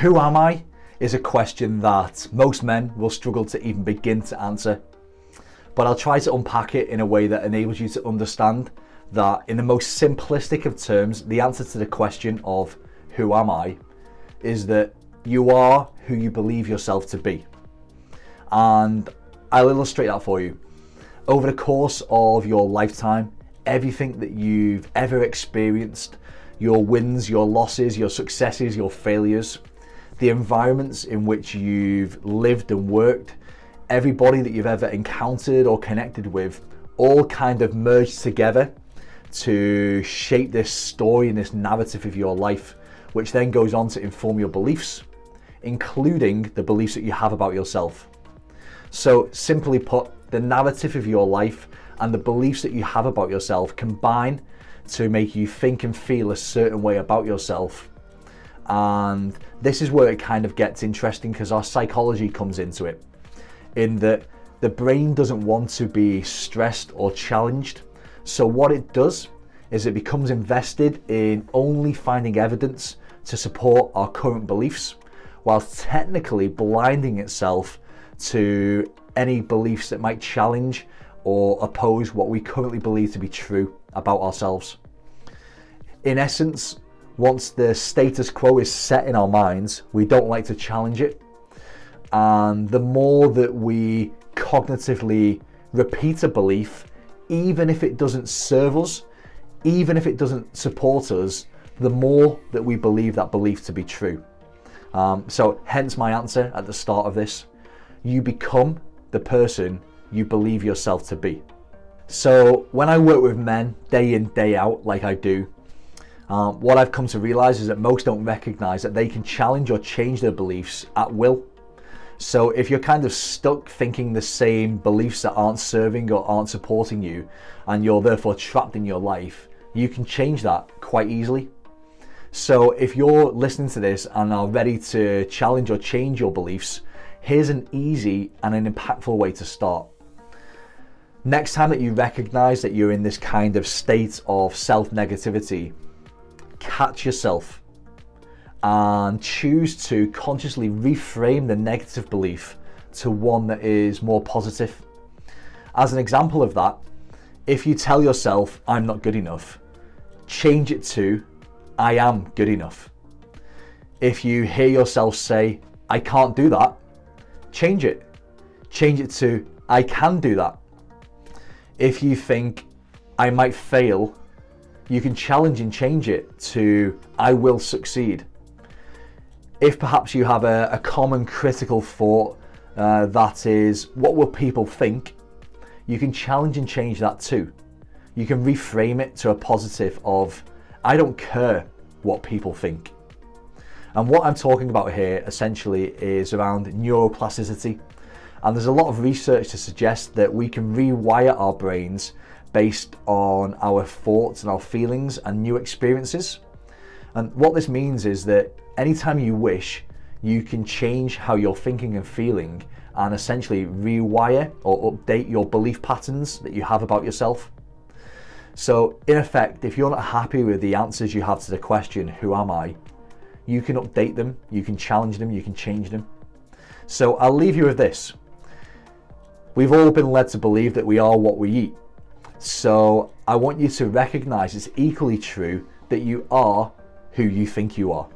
Who am I is a question that most men will struggle to even begin to answer. But I'll try to unpack it in a way that enables you to understand that in the most simplistic of terms, the answer to the question of who am I is that you are who you believe yourself to be. And I'll illustrate that for you. Over the course of your lifetime, everything that you've ever experienced, your wins, your losses, your successes, your failures, the environments in which you've lived and worked, everybody that you've ever encountered or connected with, all kind of merged together to shape this story and this narrative of your life, which then goes on to inform your beliefs, including the beliefs that you have about yourself. So simply put, the narrative of your life and the beliefs that you have about yourself combine to make you think and feel a certain way about yourself. And this is where it kind of gets interesting, because our psychology comes into it, in that the brain doesn't want to be stressed or challenged. So what it does is it becomes invested in only finding evidence to support our current beliefs, while technically blinding itself to any beliefs that might challenge or oppose what we currently believe to be true about ourselves. In essence, once the status quo is set in our minds, we don't like to challenge it. And the more that we cognitively repeat a belief, even if it doesn't serve us, even if it doesn't support us, the more that we believe that belief to be true. So hence my answer at the start of this. You become the person you believe yourself to be. So when I work with men day in, day out, like I do, what I've come to realize is that most don't recognize that they can challenge or change their beliefs at will. So if you're kind of stuck thinking the same beliefs that aren't serving or aren't supporting you, and you're therefore trapped in your life, you can change that quite easily. So if you're listening to this and are ready to challenge or change your beliefs, here's an easy and an impactful way to start. Next time that you recognize that you're in this kind of state of self-negativity, catch yourself and choose to consciously reframe the negative belief to one that is more positive. As an example of that, if you tell yourself, I'm not good enough, change it to, I am good enough. If you hear yourself say, I can't do that, change it. Change it to, I can do that. If you think, I might fail, you can challenge and change it to, I will succeed. If perhaps you have a common critical thought that is, what will people think? You can challenge and change that too. You can reframe it to a positive of, I don't care what people think. And what I'm talking about here essentially is around neuroplasticity. And there's a lot of research to suggest that we can rewire our brains based on our thoughts and our feelings and new experiences. And what this means is that anytime you wish, you can change how you're thinking and feeling and essentially rewire or update your belief patterns that you have about yourself. So in effect, if you're not happy with the answers you have to the question, who am I? You can update them, you can challenge them, you can change them. So I'll leave you with this. We've all been led to believe that we are what we eat. So I want you to recognize it's equally true that you are who you think you are.